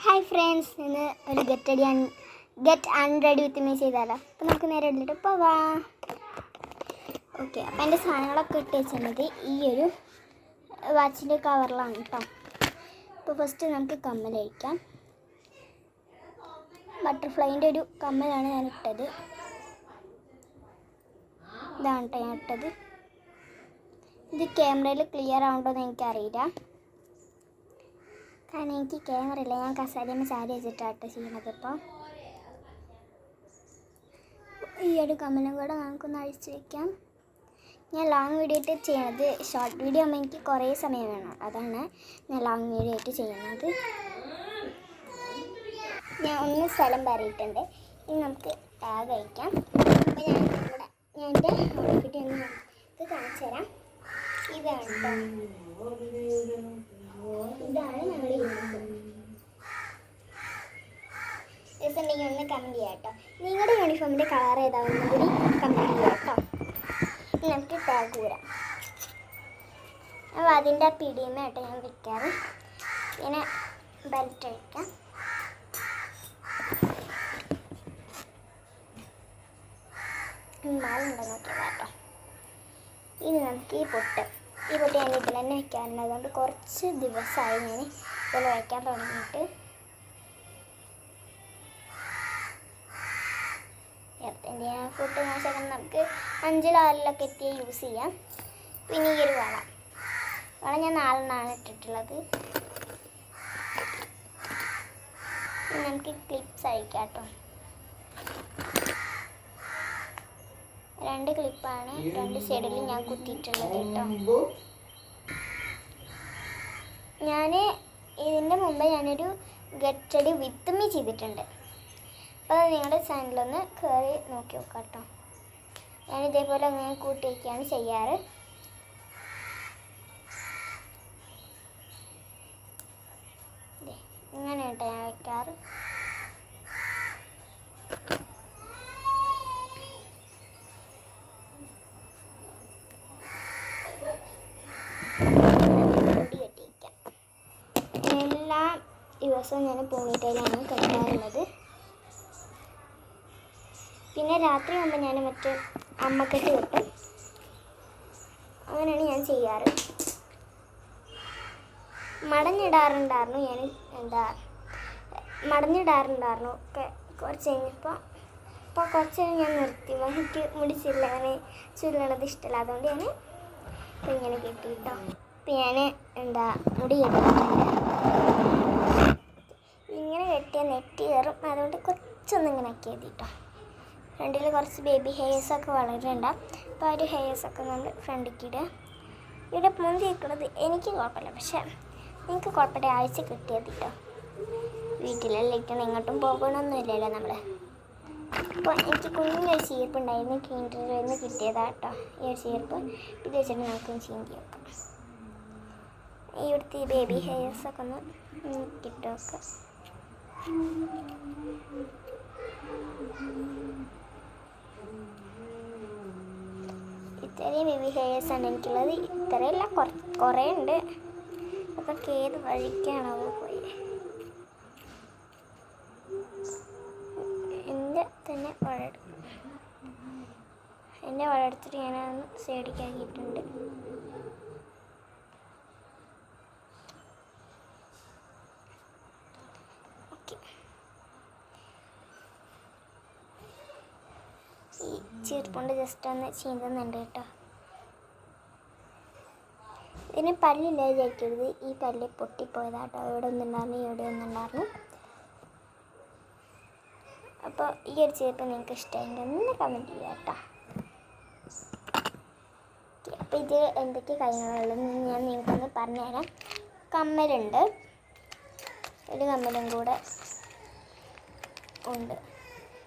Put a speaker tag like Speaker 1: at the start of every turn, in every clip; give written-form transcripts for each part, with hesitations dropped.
Speaker 1: Hi friends, ഇന്ന് ഒരു get അൺറെഡി with me ചെയ്താലോ. അപ്പോൾ നമുക്ക് നേരെ ഇട്ടിട്ട് പോവാം. ഓക്കെ, അപ്പോൾ എൻ്റെ സാധനങ്ങളൊക്കെ ഇട്ട് വെച്ചിട്ടുള്ളത് ഈ ഒരു വാച്ചിൻ്റെ കവറിലാണ് കേട്ടോ. അപ്പോൾ ഫസ്റ്റ് നമുക്ക് കമ്മൽ കഴിക്കാം. ബട്ടർഫ്ലൈൻ്റെ ഒരു കമ്മലാണ് ഞാൻ ഇട്ടത്. ഇതാണ് കേട്ടോ ഞാൻ ഇട്ടത്. ഇത് ക്യാമറയിൽ ക്ലിയർ ആവുണ്ടോയെന്ന് എനിക്കറിയില്ല, കാരണം എനിക്ക് ക്യാമറ ഇല്ല. ഞാൻ കസാരയിൽ ചാരി വെച്ചിട്ടാട്ടോ ചെയ്യണത്. ഇപ്പോൾ ഈ ഒരു കമ്മലും കൂടെ നമുക്കൊന്ന് അഴിച്ച് വയ്ക്കാം. ഞാൻ ലോങ് വീഡിയോ ആയിട്ട് ചെയ്യണത്. ഷോർട്ട് വീഡിയോ ആകുമ്പോൾ എനിക്ക് കുറേ സമയം വേണം, അതാണ് ഞാൻ ലോങ് വീഡിയോ ആയിട്ട് ചെയ്യുന്നത്. ഞാൻ ഒന്ന് സ്ഥലം പറയിട്ടുണ്ട്. ഇനി നമുക്ക് ടാഗ് അയക്കാം. അപ്പോൾ ഞാൻ എൻ്റെ ഔട്ട്ഫിറ്റ് ഒന്ന് നമുക്ക് കാണിച്ചു തരാം. ഇതാണ് ഞങ്ങൾ ദിവസമുണ്ടെങ്കിൽ ഒന്ന് കമൻറ്റ് ചെയ്യാം കേട്ടോ. നിങ്ങളുടെ യൂണിഫോമിൻ്റെ കളർ ഏതാണെന്നും കൂടി കമൻറ്റ് ചെയ്യാം കേട്ടോ. ഇനി നമുക്ക് ടാഗ് കൂരാം. അപ്പോൾ അതിൻ്റെ പിടിയുമായിട്ട് ഞാൻ വയ്ക്കാറ്. പിന്നെ ബെൽറ്റ് അഴിക്കാം. മാലുണ്ടോ നോക്കിയതാ കേട്ടോ. ഇനി നമുക്ക് ഈ പൊട്ട് ഞാൻ ഇതിൽ തന്നെ വയ്ക്കാറുണ്ട്. അതുകൊണ്ട് കുറച്ച് ദിവസമായി ഞാൻ ഇതിൽ വയ്ക്കാൻ തുടങ്ങിയിട്ട്. എൻ്റെ ഫുഡ് വെച്ചാൽ നമുക്ക് 5-6 എത്തിയ യൂസ് ചെയ്യാം. പിന്നെ ഈ ഒരു വള ഞാൻ 4 ഇട്ടിട്ടുള്ളത്. പിന്നെ നമുക്ക് ക്ലിപ്സ് അഴിക്കാം കേട്ടോ. 2 ക്ലിപ്പാണ് 2 സൈഡിൽ ഞാൻ കുത്തിയിട്ടുള്ളത് കേട്ടോ. ഞാൻ ഇതിൻ്റെ മുമ്പ് ഞാനൊരു ഗെറ്റ് റെഡി വിത്ത് മീ ചെയ്തിട്ടുണ്ട്. അപ്പോൾ അത് നിങ്ങളുടെ ചാനലൊന്ന് കയറി നോക്കി നോക്കാം കേട്ടോ. ഞാനിതേപോലെ അങ്ങനെ കൂട്ടി വയ്ക്കുകയാണ് ചെയ്യാറ്. ഇങ്ങനെ കേട്ടോ ഞാൻ വയ്ക്കാറ്. എല്ലാ ദിവസവും ഞാൻ പോണിട്ടയിലാണ് കെട്ടാറുള്ളത്. പിന്നെ രാത്രി ആകുമ്പോൾ ഞാൻ മറ്റേ അമ്മക്കെട്ട് കെട്ടും. അങ്ങനെയാണ് ഞാൻ ചെയ്യാറ്. മടഞ്ഞിടാറുണ്ടായിരുന്നു ഒക്കെ കുറച്ച് കഴിഞ്ഞപ്പോൾ കുറച്ച് ഞാൻ നിർത്തി. എനിക്ക് മുടിച്ചില്ല, അങ്ങനെ ചുരുളണത് ഇഷ്ടമല്ല. അതുകൊണ്ട് ഞാൻ ഇപ്പം ഇങ്ങനെ കെട്ടിയിട്ടോ. ഇപ്പം ഞാൻ മുടി കെട്ടിയിട്ടുണ്ട്. ഇങ്ങനെ കെട്ടിയാൽ നെറ്റ് കയറും, അതുകൊണ്ട് കുറച്ചൊന്നും ഇങ്ങനെ ആക്കി എഴുതിട്ടോ. ഫ്രണ്ടിൽ കുറച്ച് ബേബി ഹെയർസൊക്കെ വളരുന്നുണ്ടാവും. അപ്പോൾ ആ ഒരു ഹെയർസൊക്കെ നമ്മൾ ഫ്രണ്ടിലേക്ക് ഇടുക. ഇവിടെ മുന്തി വയ്ക്കുന്നത് എനിക്ക് കുഴപ്പമില്ല, പക്ഷേ നിങ്ങൾക്ക് കുഴപ്പമില്ല. ആഴ്ച കിട്ടിയത് കേട്ടോ. വീട്ടിലെല്ലാം എങ്ങോട്ടും പോകണമെന്നൊന്നുമില്ലല്ലോ നമ്മൾ. അപ്പോൾ എനിക്ക് കുഞ്ഞൊരു ചീർപ്പുണ്ടായിരുന്നു, കിൻഡറിൽ നിന്ന് കിട്ടിയതാണ് കേട്ടോ ഈ ഒരു ചീർപ്പ്. ഇത് വെച്ചിട്ട് നമുക്കൊന്ന് ചീന്തി വെക്കാം. ഇവിടുത്തെ ഈ ബേബി ഹെയർസൊക്കെ ഒന്ന് കിട്ടി വെക്കാം. ഇത്രയും ബേബി ഹെയർസാണ് എനിക്കുള്ളത്. ഇത്രയല്ല, കുറേ ഉണ്ട്. അതൊക്കെ ഏത് വഴിക്കാണോ പോയി. എൻ്റെ വളരെടുത്തിട്ട് ഞാനതൊന്ന് സൈഡിക്കാക്കിയിട്ടുണ്ട്. ഓക്കെ, ഈ ചീർപ്പുണ്ട് ജസ്റ്റ് ഒന്ന് ചീന്തുന്നുണ്ട് കേട്ടോ. ഇതിന് പല്ലില്ല വിചാരിക്കരുത്, ഈ പല്ല് പൊട്ടിപ്പോയതാട്ടോ. ഇവിടെ ഒന്നുണ്ടായിരുന്നു, ഇവിടെ ഒന്നുണ്ടായിരുന്നു. അപ്പോൾ ഈ ഒരു ചീർപ്പ് നിങ്ങൾക്ക് ഇഷ്ടമായെങ്കിൽ ഒന്ന് കമൻറ്റ് ചെയ്യാം കേട്ടോ. അപ്പോൾ ഇത് എന്തൊക്കെ കാര്യങ്ങളുള്ളതെന്ന് ഞാൻ നിങ്ങൾക്കൊന്ന് പറഞ്ഞുതരാം. കമ്മലുണ്ട്, ഒരു കമ്മലും കൂടെ ഉണ്ട്.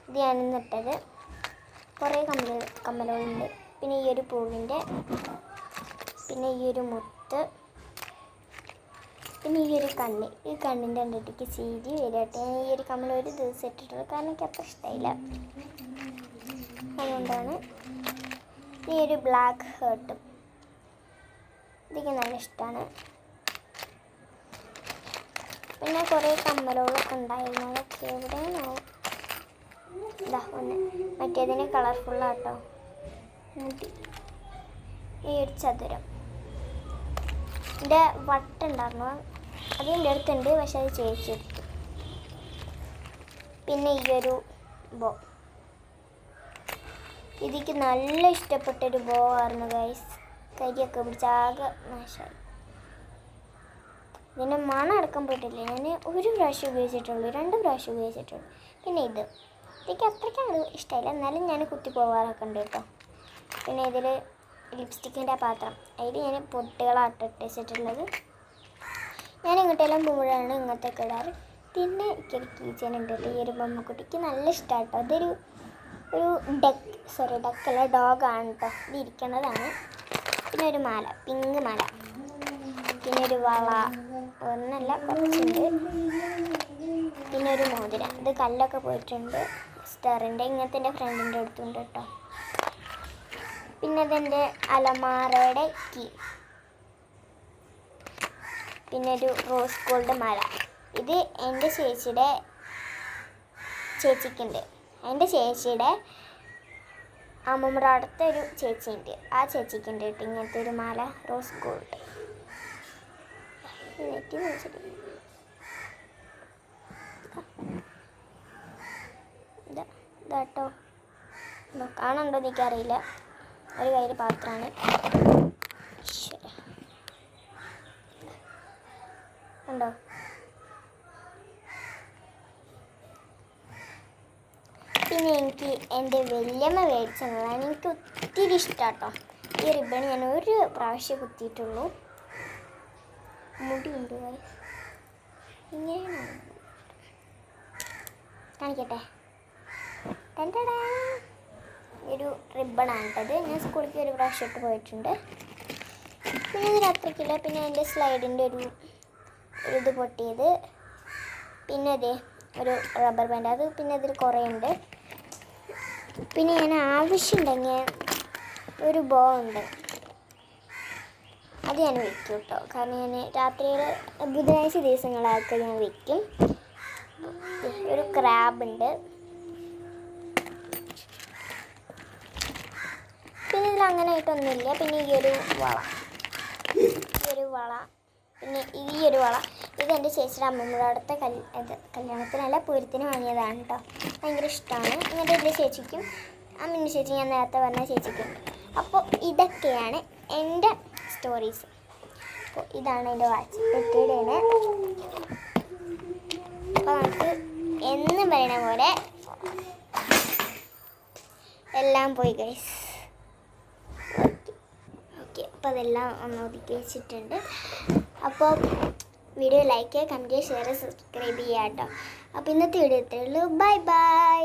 Speaker 1: ഇത് ഞാനിന്ന് ഇട്ടത്. കുറേ കമ്മലുകളുണ്ട്. പിന്നെ ഈ ഒരു പൂവിൻ്റെ, പിന്നെ ഈ ഒരു മുത്ത്, പിന്നെ ഈ ഒരു കണ്ണ്. ഈ കണ്ണിൻ്റെ അണ്ടിലേക്ക് ചീരി വരട്ടെ. ഞാൻ ഈ ഒരു കമ്മൽ ഒരു ദിവസം ഇട്ടിട്ടുള്ളത്, കാരണം എനിക്ക് അത്ര ഇഷ്ടമായില്ല, അതുകൊണ്ടാണ്. ഈ ഒരു ബ്ലാക്ക് ഹേർട്ടും ഇതൊക്കെ നല്ല ഇഷ്ടമാണ്. പിന്നെ കുറേ കമ്മലുകളൊക്കെ ഉണ്ടായിരുന്നു. അതൊക്കെ എവിടെയാണോ? ഇതാ ഒന്ന് മറ്റേതിന് കളർഫുള്ളാട്ടോ. ഈ ഒരു ചതുരം എൻ്റെ വട്ടുണ്ടായിരുന്നു, അത് എൻ്റെ അടുത്തുണ്ട്, പക്ഷെ അത് ചേച്ചെടുത്തു. പിന്നെ ഈ ഒരു ബോ, ഇതിക്ക് നല്ല ഇഷ്ടപ്പെട്ടൊരു ബോ ആയിരുന്നു ഗൈസ്. കരിയൊക്കെ പിടിച്ച് ആകെ നാശമായി. ഇതിൻ്റെ മണം അടക്കം പോയിട്ടില്ല. ഞാൻ ഒരു പ്രാവശ്യം ഉപയോഗിച്ചിട്ടുള്ളൂ, 2 പ്രാവശ്യം ഉപയോഗിച്ചിട്ടുള്ളൂ. പിന്നെ ഇതൊക്കെ അത്രയ്ക്കാണ് ഇഷ്ടമായില്ല, എന്നാലും ഞാൻ കുത്തി പോകാറൊക്കെ ഉണ്ട് കേട്ടോ. പിന്നെ ഇതിൽ ലിപ്സ്റ്റിക്കിൻ്റെ പാത്രം, അതിൽ ഞാൻ പൊട്ടുകളാട്ട് ഇട്ടിട്ടുള്ളത്. ഞാൻ ഇങ്ങോട്ടെല്ലാം പോകുമ്പോഴാണ് ഇങ്ങനത്തെ ഒക്കെ ഇടാറ്. പിന്നെ എനിക്കൊരു കീച്ചൻ ഉണ്ട് കേട്ടോ, ഈ ഒരു ബൊമ്മക്കുട്ടിക്ക് നല്ല ഇഷ്ടമാണ് കേട്ടോ. അതൊരു ഡക്കല്ല, ഡോഗാണ് കേട്ടോ. ഇത് ഇരിക്കുന്നതാണ്. പിന്നെ ഒരു മാല, പിങ്ക് മാല. പിന്നെ ഒരു വള, ഒന്നല്ല കുറച്ചുണ്ട്. പിന്നെ ഒരു മോതിരം, ഇത് കല്ലൊക്കെ പോയിട്ടുണ്ട്. സ്റ്ററിൻ്റെ ഇങ്ങനത്തെ എൻ്റെ ഫ്രണ്ടിൻ്റെ അടുത്തുണ്ട് കേട്ടോ. പിന്നെ ഇതെൻ്റെ അലമാരയുടെ കീ. പിന്നെ ഒരു റോസ് ഗോൾഡ് മാല. ഇത് എൻ്റെ ചേച്ചിക്കുണ്ട്. എൻ്റെ ചേച്ചിയുടെ അമ്മമ്മയുടെ അടുത്തൊരു ചേച്ചിയുണ്ട്, ആ ചേച്ചിക്കുണ്ട് കേട്ടോ ഇങ്ങനത്തെ ഒരു മാല, റോസ് ഗോൾഡ്. ഇതാട്ടോ, കാണുന്നുണ്ടോ എനിക്കറിയില്ല. ഒരു കയ്യിൽ പാത്രമാണ്. ഉണ്ടോ? പിന്നെ എനിക്ക് എൻ്റെ വല്യമ്മ മേടിച്ചതാണ്. എനിക്ക് ഒത്തിരി ഇഷ്ടമാട്ടോ ഈ റിബൺ. ഞാൻ ഒരു പ്രാവശ്യം കുത്തിയിട്ടുള്ളൂ. മുടിയുണ്ട് ഇങ്ങനെയാണ്, കാണിക്കട്ടെ. ഒരു റിബണാണ് കേട്ടത്. ഞാൻ സ്കൂളിലേക്ക് ഒരു പ്രാവശ്യം ഇട്ട് പോയിട്ടുണ്ട്. പിന്നെ ഇത് അത്രയ്ക്കില്ല. പിന്നെ എൻ്റെ സ്ലൈഡിൻ്റെ ഒരു ഇത് പൊട്ടിയത്. പിന്നെ അതേ ഒരു റബ്ബർ ബാൻഡ്, അത് പിന്നെ ഇതിൽ കുറേ ഉണ്ട്. പിന്നെ ഞാൻ ആവശ്യമുണ്ടെങ്കിൽ ഒരു ബോ ഉണ്ട്, അത് ഞാൻ വയ്ക്കും കേട്ടോ. കാരണം ഞാൻ രാത്രിയിൽ ബുധനാഴ്ച ദിവസങ്ങളൊക്കെ ഞാൻ വയ്ക്കും. ഒരു ക്രാബ് ഉണ്ട്. പിന്നെ ഇതിൽ അങ്ങനെ ആയിട്ടൊന്നുമില്ല. പിന്നെ ഈ ഒരു വള, പിന്നെ ഈ ഒരു വള, ഇത് എൻ്റെ ചേച്ചിയുടെ അമ്മമ്മയുടെ അടുത്ത കല്യാണത്തിനല്ല പൂരത്തിന് വാങ്ങിയതാണ് കേട്ടോ. ഭയങ്കര ഇഷ്ടമാണ്. ഇങ്ങനത്തെ എൻ്റെ ചേച്ചിക്കും അമ്മിൻ്റെ ചേച്ചി, ഞാൻ നേരത്തെ പറഞ്ഞ ചേച്ചിക്കും. അപ്പോൾ ഇതൊക്കെയാണ് എൻ്റെ സ്റ്റോറീസ്. അപ്പോൾ ഇതാണ് എൻ്റെ വാച്ച് പെട്ടിയുടെയാണ്. അപ്പോൾ നമുക്ക് എന്നും പറയണ പോലെ എല്ലാം പോയി ഗൈസ്. ഓക്കെ, അപ്പോൾ അതെല്ലാം ഒന്ന് ഒതുക്കി വെച്ചിട്ടുണ്ട്. അപ്പോൾ വീഡിയോ ലൈക്ക് ചെയ്യുക, കമൻറ്റ് ചെയ്യുക, ഷെയർ, സബ്സ്ക്രൈബ് ചെയ്യുക കേട്ടോ. അപ്പോൾ ഇന്നത്തെ വീഡിയോ ഇത്രയേ ഉള്ളൂ. Bye bye.